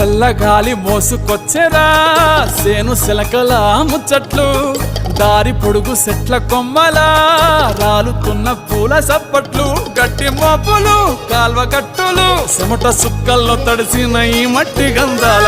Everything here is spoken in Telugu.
చల్లగాలి మోసుకొచ్చెరా సేను శిలకల ముచ్చట్లు దారి పొడుగు సెట్ల కొమ్మలా రాలుతున్న పూల సప్పట్లు గట్టి మోపులు కాల్వ గట్టులు చెమట సుక్కల్లో తడిసిన ఈ మట్టి గంధాల